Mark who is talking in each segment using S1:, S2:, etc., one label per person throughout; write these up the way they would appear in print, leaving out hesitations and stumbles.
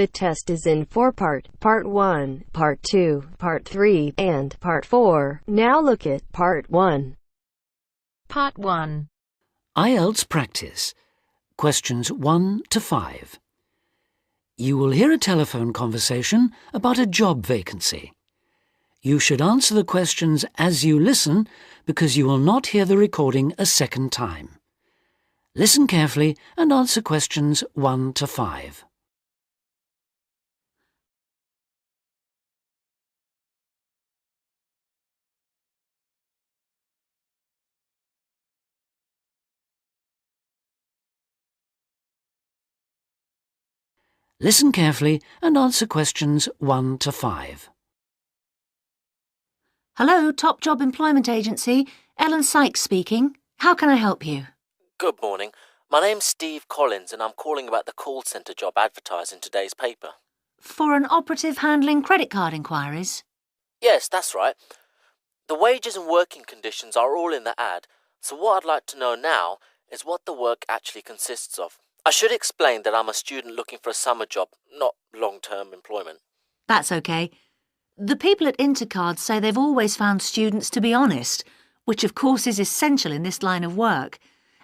S1: The test is in 4 parts: Part 1, Part 2, Part 3, and Part 4. Now look at Part 1.
S2: Part 1.
S3: Ielts practice. Questions 1 to 5. You will hear a telephone conversation about a job vacancy. You should answer the questions as you listen because you will not hear the recording a second time. Listen carefully and answer questions 1 to 5. Listen carefully and answer questions 1 to 5.
S4: Hello, Top Job Employment Agency. Ellen Sykes speaking. How can I help you?
S5: Good morning. My name's Steve Collins and I'm calling about the call centre job advertised in today's paper.
S4: For an operative handling credit card inquiries?
S5: Yes, that's right. The wages and working conditions are all in the ad, so what I'd like to know now is what the work actually consists of. I should explain that I'm a student looking for a summer job, not long-term employment.
S4: That's okay. The people at Intercard say they've always found students to be honest, which of course is essential in this line of work,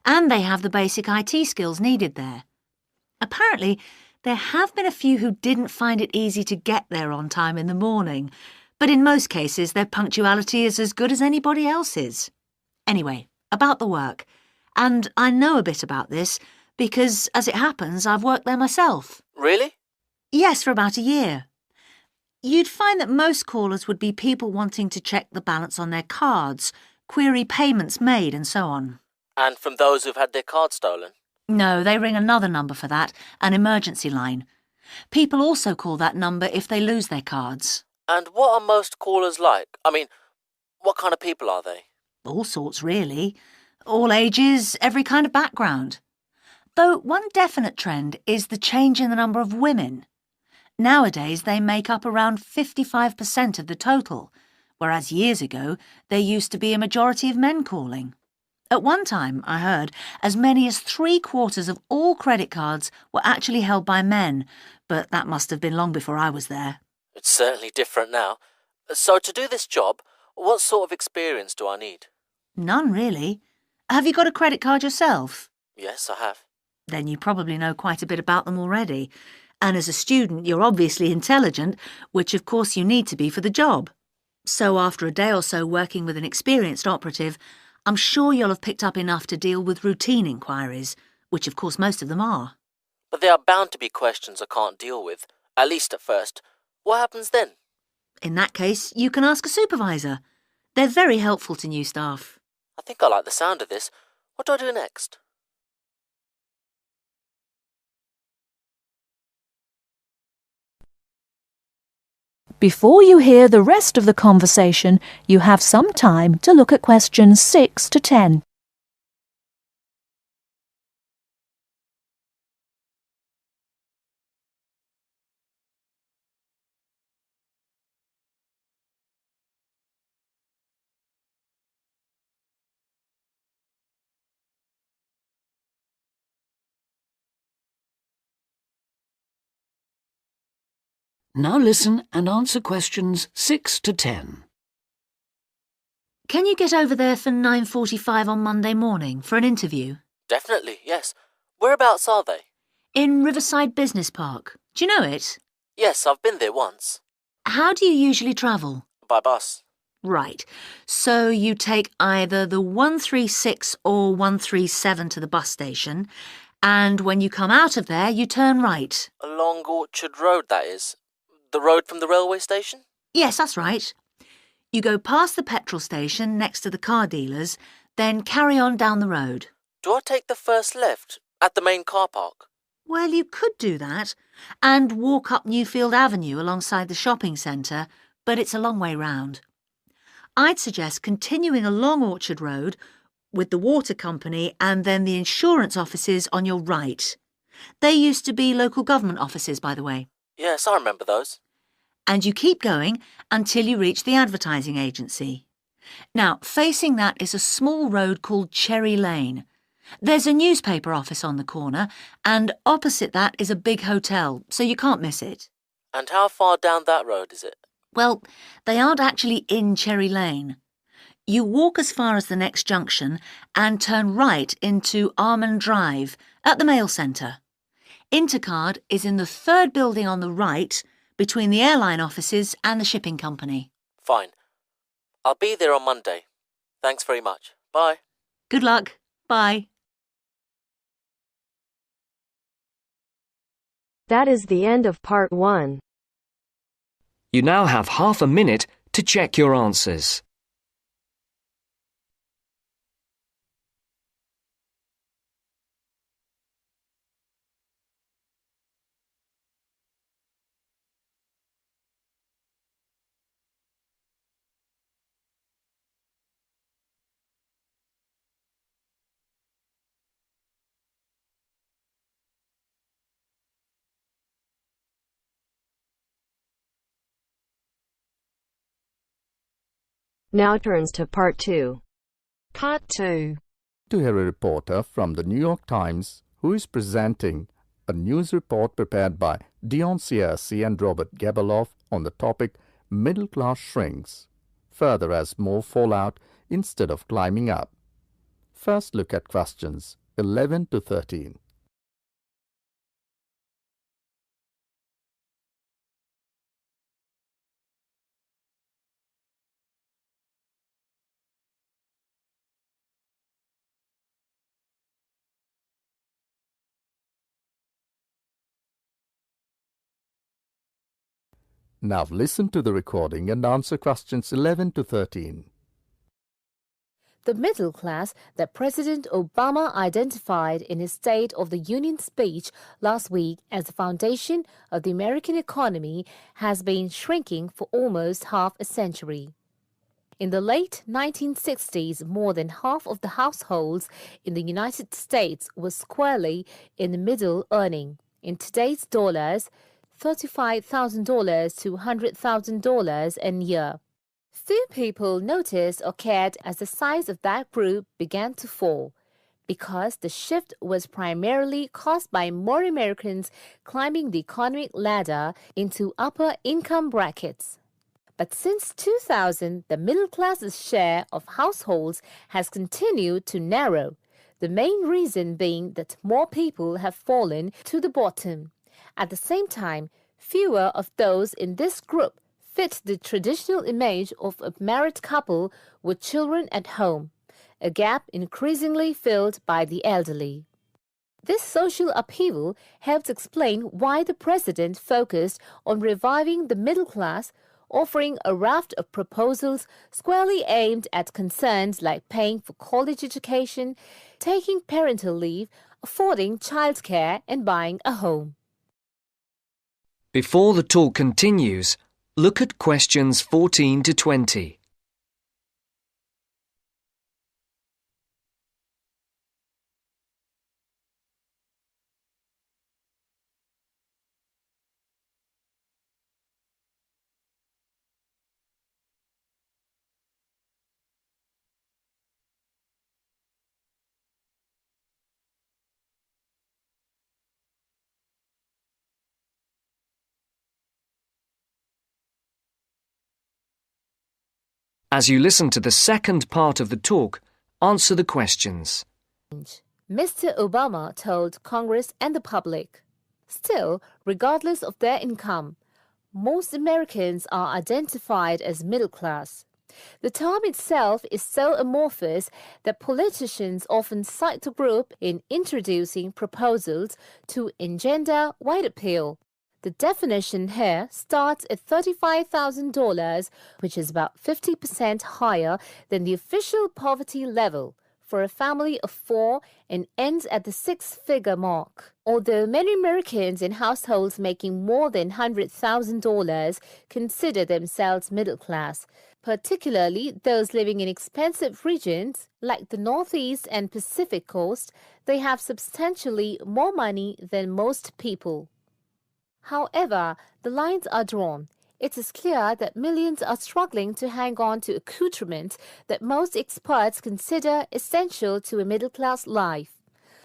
S4: and they have the basic IT skills needed there. Apparently, there have been a few who didn't find it easy to get there on time in the morning, but in most cases their punctuality is as good as anybody else's. Anyway, about the work. And I know a bit about this because, as it happens, I've worked there myself.
S5: Really?
S4: Yes, for about a year. You'd find that most callers would be people wanting to check the balance on their cards, query payments made and so on.
S5: And from those who've had their card stolen?
S4: No, they ring another number for that, an emergency line. People also call that number if they lose their cards.
S5: And what are most callers like? I mean, what kind of people are they?
S4: All sorts, really. All ages, every kind of background. Though one definite trend is the change in the number of women. Nowadays, they make up around 55% of the total, whereas years ago, there used to be a majority of men calling. At one time, I heard, as many as 3/4 of all credit cards were actually held by men, but that must have been long before I was there.
S5: It's certainly different now. So to do this job, what sort of experience do I need?
S4: None, really. Have you got a credit card yourself?
S5: Yes, I have.
S4: Then you probably know quite a bit about them already. And as a student, you're obviously intelligent, which of course you need to be for the job. So after a day or so working with an experienced operative, I'm sure you'll have picked up enough to deal with routine inquiries, which of course most of them are.
S5: But there are bound to be questions I can't deal with, at least at first. What happens then?
S4: In that case, you can ask a supervisor. They're very helpful to new staff.
S5: I think I like the sound of this. What do I do next?
S2: Before you hear the rest of the conversation, you have some time to look at questions 6 to 10.
S3: Now listen and answer questions 6 to 10.
S4: Can you get over there for 9:45 on Monday morning for an interview?
S5: Definitely, yes. Whereabouts are they?
S4: In Riverside Business Park. Do you know it?
S5: Yes, I've been there once.
S4: How do you usually travel?
S5: By bus.
S4: Right. So you take either the 136 or 137 to the bus station, and when you come out of there, you turn right.
S5: Along Orchard Road, that is. The road from the railway station?
S4: Yes, that's right. You go past the petrol station next to the car dealers, then carry on down the road.
S5: Do I take the first left at the main car park?
S4: Well, you could do that, and walk up Newfield Avenue alongside the shopping centre, but it's a long way round. I'd suggest continuing along Orchard Road with the water company and then the insurance offices on your right. They used to be local government offices, by the way.
S5: Yes, I remember those.
S4: And you keep going until you reach the advertising agency. Now, facing that is a small road called Cherry Lane. There's a newspaper office on the corner, and opposite that is a big hotel, so you can't miss it.
S5: And how far down that road is it?
S4: Well, they aren't actually in Cherry Lane. You walk as far as the next junction and turn right into Almond Drive at the mail centre. Intercard is in the third building on the right, between the airline offices and the shipping company.
S5: Fine. I'll be there on Monday. Thanks very much. Bye.
S4: Good luck. Bye.
S1: That is the end of part 1.
S6: You now have half a minute to check your answers.
S1: Now turns to part 2.
S7: Part 2.
S8: To hear a reporter from the New York Times who is presenting a news report prepared by Dion Searcy and Robert Gebeloff on the topic Middle Class Shrinks, further as more fall out instead of climbing up. First look at questions 11 to 13. Now listen to the recording and answer questions 11 to 13.
S9: The middle class that President Obama identified in his State of the Union speech last week as the foundation of the American economy has been shrinking for almost half a century. In the late 1960s, more than half of the households in the United States were squarely in the middle, earning, in today's dollars, $35,000 to $100,000 a year. Few people noticed or cared as the size of that group began to fall, because the shift was primarily caused by more Americans climbing the economic ladder into upper income brackets. But since 2000, the middle class's share of households has continued to narrow, the main reason being that more people have fallen to the bottom. At the same time, fewer of those in this group fit the traditional image of a married couple with children at home, a gap increasingly filled by the elderly. This social upheaval helps explain why the president focused on reviving the middle class, offering a raft of proposals squarely aimed at concerns like paying for college education, taking parental leave, affording childcare, and buying a home.
S6: Before the talk continues, look at questions 14 to 20. As you listen to the second part of the talk, answer the questions.
S9: Mr. Obama told Congress and the public. Still, regardless of their income, most Americans are identified as middle class. The term itself is so amorphous that politicians often cite the group in introducing proposals to engender wide appeal. The definition here starts at $35,000, which is about 50% higher than the official poverty level for a family of 4 and ends at the 6-figure mark. Although many Americans in households making more than $100,000 consider themselves middle class, particularly those living in expensive regions like the Northeast and Pacific Coast, they have substantially more money than most people. However, the lines are drawn. It is clear that millions are struggling to hang on to accoutrements that most experts consider essential to a middle-class life.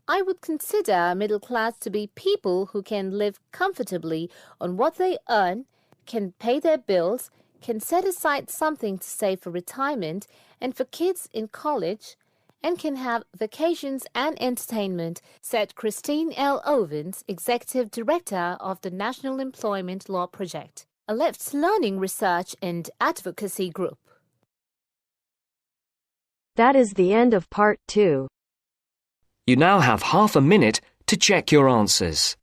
S9: I would consider middle class to be people who can live comfortably on what they earn, can pay their bills, can set aside something to save for retirement and for kids in college, and can have vacations and entertainment, said Christine L. Ovens, Executive Director of the National Employment Law Project, a Ielts learning research and advocacy group.
S1: That is the end of part 2.
S6: You now have half a minute to check your answers.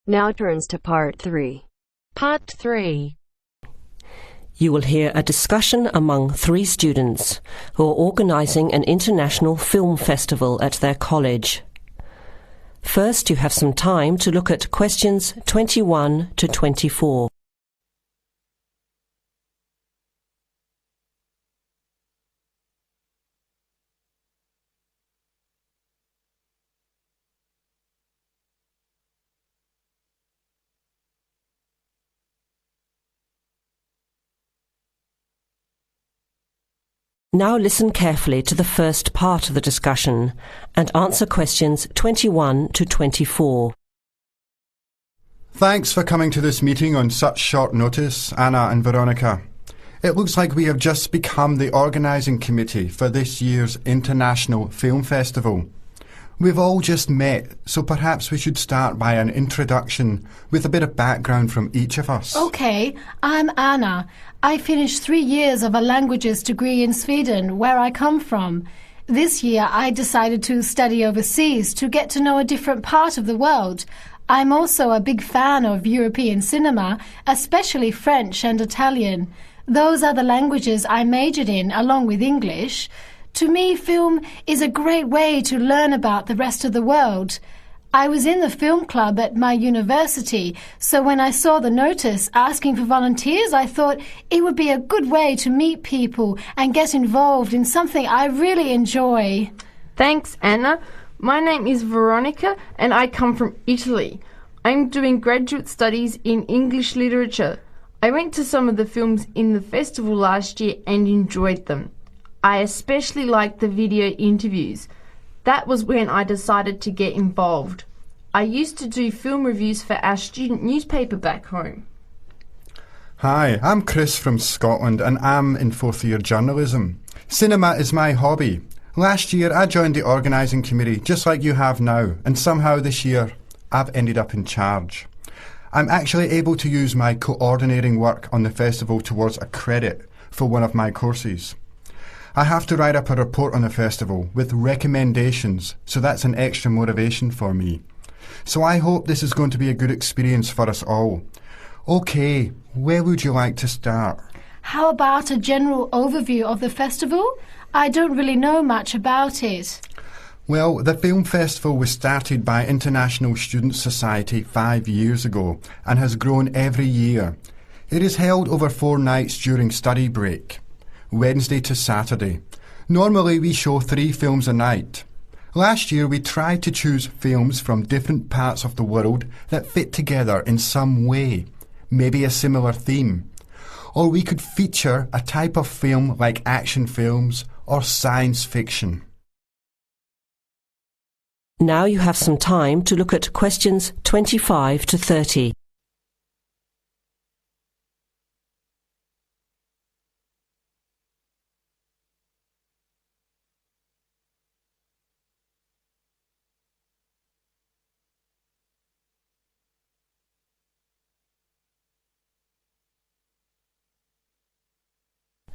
S1: Now turns to part 3.
S7: Part 3.
S10: You will hear a discussion among 3 students who are organising an international film festival at their college. First, you have some time to look at questions 21 to 24. Now listen carefully to the first part of the discussion and answer questions 21 to 24.
S11: Thanks for coming to this meeting on such short notice, Anna and Veronica. It looks like we have just become the organising committee for this year's International Film Festival. We've all just met, so perhaps we should start by an introduction with a bit of background from each of us.
S12: Okay, I'm Anna. I finished 3 years of a languages degree in Sweden, where I come from. This year I decided to study overseas to get to know a different part of the world. I'm also a big fan of European cinema, especially French and Italian. Those are the languages I majored in, along with English. To me, film is a great way to learn about the rest of the world. I was in the film club at my university, so when I saw the notice asking for volunteers, I thought it would be a good way to meet people and get involved in something I really enjoy.
S13: Thanks, Anna. My name is Veronica and I come from Italy. I'm doing graduate studies in English literature. I went to some of the films in the festival last year and enjoyed them. I especially liked the video interviews. That was when I decided to get involved. I used to do film reviews for our student newspaper back home.
S11: Hi, I'm Chris from Scotland and I'm in 4th year journalism. Cinema is my hobby. Last year I joined the organising committee just like you have now, and somehow this year I've ended up in charge. I'm actually able to use my coordinating work on the festival towards a credit for one of my courses. I have to write up a report on the festival with recommendations, so that's an extra motivation for me. So I hope this is going to be a good experience for us all. OK, where would you like to start?
S12: How about a general overview of the festival? I don't really know much about it.
S11: Well, the film festival was started by International Student Society 5 years ago and has grown every year. It is held over 4 nights during study break, Wednesday to Saturday. Normally we show 3 films a night. Last year we tried to choose films from different parts of the world that fit together in some way, maybe a similar theme. Or we could feature a type of film like action films or science fiction.
S10: Now you have some time to look at questions 25 to 30.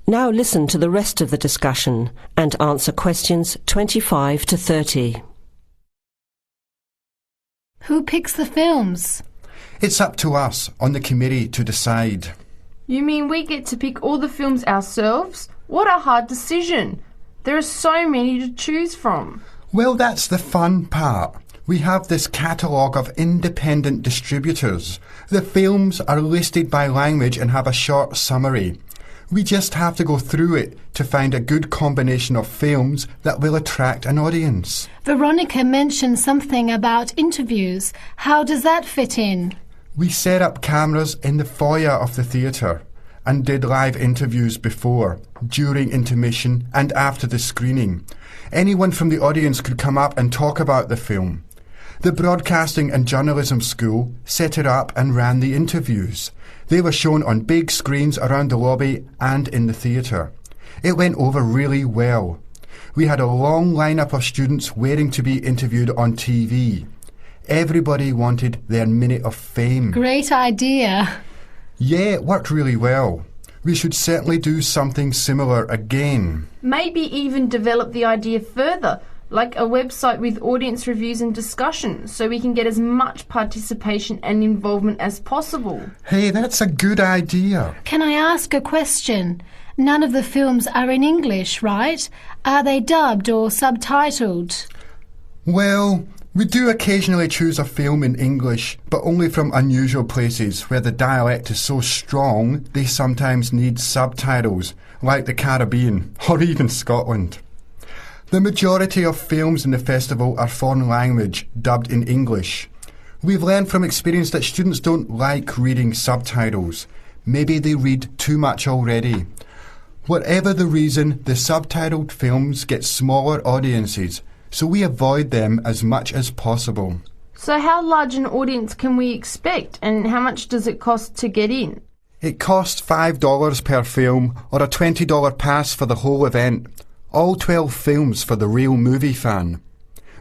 S10: Now listen to the rest of the discussion and answer questions 25 to 30.
S12: Who picks the films?
S11: It's up to us on the committee to decide.
S13: You mean we get to pick all the films ourselves? What a hard decision. There are so many to choose from.
S11: Well, that's the fun part. We have this catalogue of independent distributors. The films are listed by language and have a short summary. We just have to go through it to find a good combination of films that will attract an audience.
S12: Veronica mentioned something about interviews. How does that fit in?
S11: We set up cameras in the foyer of the theatre and did live interviews before, during intermission and after the screening. Anyone from the audience could come up and talk about the film. The Broadcasting and Journalism School set it up and ran the interviews. They were shown on big screens around the lobby and in the theatre. It went over really well. We had a long lineup of students waiting to be interviewed on TV. Everybody wanted their minute of fame.
S12: Great idea.
S11: Yeah, it worked really well. We should certainly do something similar again.
S13: Maybe even develop the idea further, like a website with audience reviews and discussion, so we can get as much participation and involvement as possible.
S11: Hey, that's a good idea.
S12: Can I ask a question? None of the films are in English, right? Are they dubbed or subtitled?
S11: Well, we do occasionally choose a film in English, but only from unusual places where the dialect is so strong they sometimes need subtitles, like the Caribbean or even Scotland. The majority of films in the festival are foreign language, dubbed in English. We've learned from experience that students don't like reading subtitles. Maybe they read too much already. Whatever the reason, the subtitled films get smaller audiences, so we avoid them as much as possible.
S13: So how large an audience can we expect, and how much does it cost to get in?
S11: It costs $5 per film or a $20 pass for the whole event. All 12 films for the real movie fan.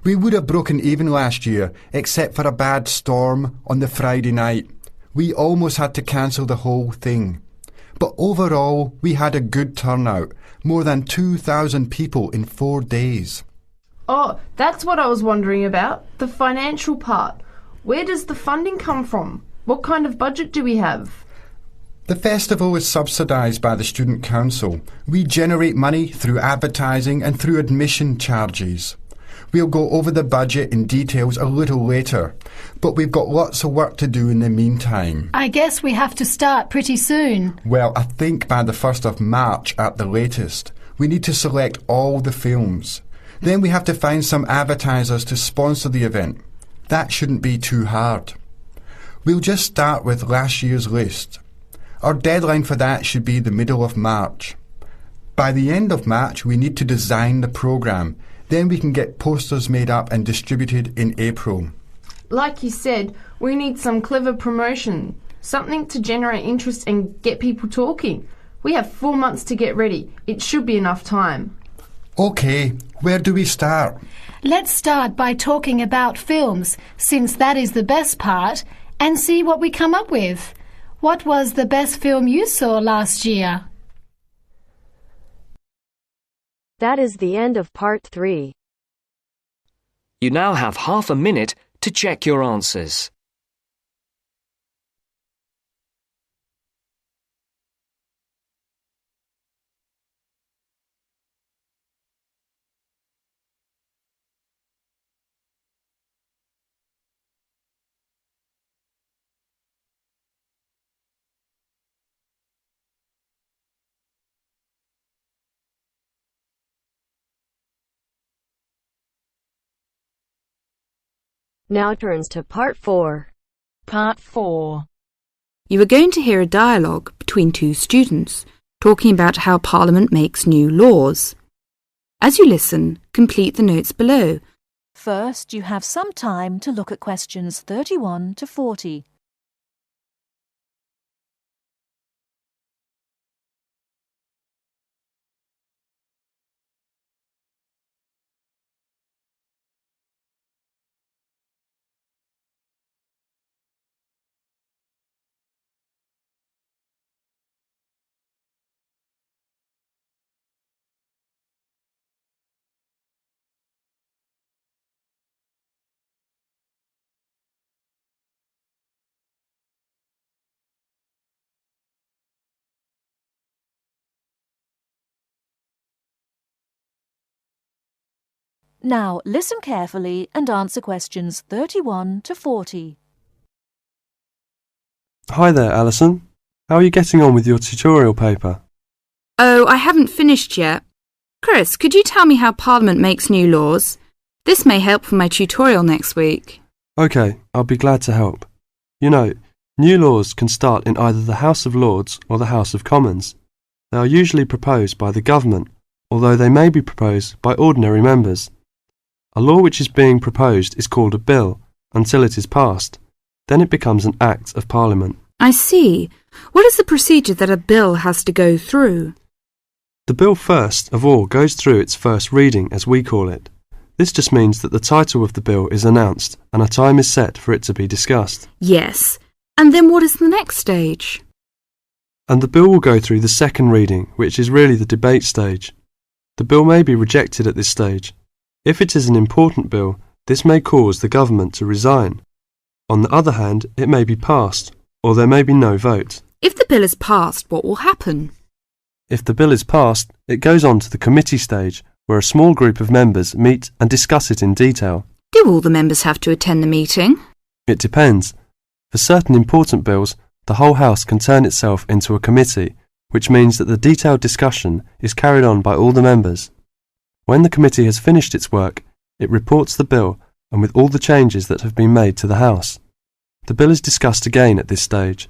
S11: We would have broken even last year, except for a bad storm on the Friday night. We almost had to cancel the whole thing. But overall, we had a good turnout. More than 2,000 people in 4 days.
S13: Oh, that's what I was wondering about. The financial part. Where does the funding come from? What kind of budget do we have?
S11: The festival is subsidised by the Student Council. We generate money through advertising and through admission charges. We'll go over the budget in details a little later, but we've got lots of work to do in the meantime.
S12: I guess we have to start pretty soon.
S11: Well, I think by the 1st of March at the latest. We need to select all the films. Then we have to find some advertisers to sponsor the event. That shouldn't be too hard. We'll just start with last year's list. Our deadline for that should be the middle of March. By the end of March, we need to design the programme. Then we can get posters made up and distributed in April.
S13: Like you said, we need some clever promotion, something to generate interest and get people talking. We have 4 months to get ready. It should be enough time.
S11: OK, where do we start?
S12: Let's start by talking about films, since that is the best part, and see what we come up with. What was the best film you saw last year?
S1: That is the end of part 3.
S6: You now have half a minute to check your answers.
S1: Now turns to part 4.
S7: Part 4.
S14: You are going to hear a dialogue between two students talking about how Parliament makes new laws. As you listen, complete the notes below.
S2: First, you have some time to look at questions 31 to 40. Now listen carefully and answer questions 31 to 40.
S15: Hi there, Alison. How are you getting on with your tutorial paper?
S14: Oh, I haven't finished yet. Chris, could you tell me how Parliament makes new laws? This may help for my tutorial next week.
S15: OK, I'll be glad to help. You know, new laws can start in either the House of Lords or the House of Commons. They are usually proposed by the government, although they may be proposed by ordinary members. A law which is being proposed is called a bill until it is passed. Then it becomes an Act of Parliament.
S14: I see. What is the procedure that a bill has to go through?
S15: The bill first of all goes through its first reading, as we call it. This just means that the title of the bill is announced and a time is set for it to be discussed.
S14: Yes. And then what is the next stage?
S15: And the bill will go through the second reading, which is really the debate stage. The bill may be rejected at this stage. If it is an important bill, this may cause the government to resign. On the other hand, it may be passed, or there may be no vote.
S14: If the bill is passed, what will happen?
S15: If the bill is passed, it goes on to the committee stage, where a small group of members meet and discuss it in detail.
S14: Do all the members have to attend the meeting?
S15: It depends. For certain important bills, the whole House can turn itself into a committee, which means that the detailed discussion is carried on by all the members. When the committee has finished its work, it reports the bill and with all the changes that have been made to the House. The bill is discussed again at this stage.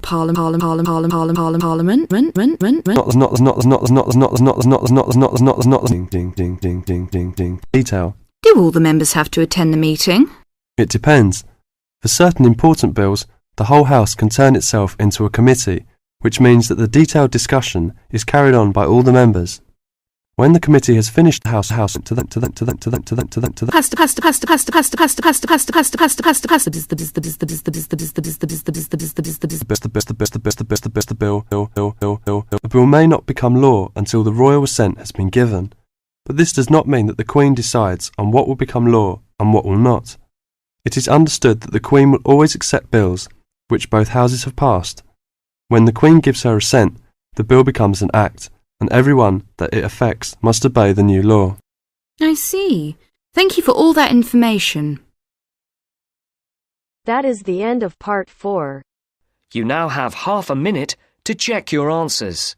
S14: Parliament.
S15: Detail.
S14: Do all the members have to attend the meeting?
S15: It depends. For certain important bills, the whole House can turn itself into a committee, which means that the detailed discussion is carried on by all the members. When the committee has finished the House the bill may not become law until the royal assent has been given, but this does not mean that the Queen decides on what will become law and what will not. It is understood that the Queen will always accept bills which both houses have passed. When the Queen gives her assent, the bill becomes an act, and everyone that it affects must obey the new law.
S14: I see. Thank you for all that information.
S1: That is the end of part 4.
S6: You now have half a minute to check your answers.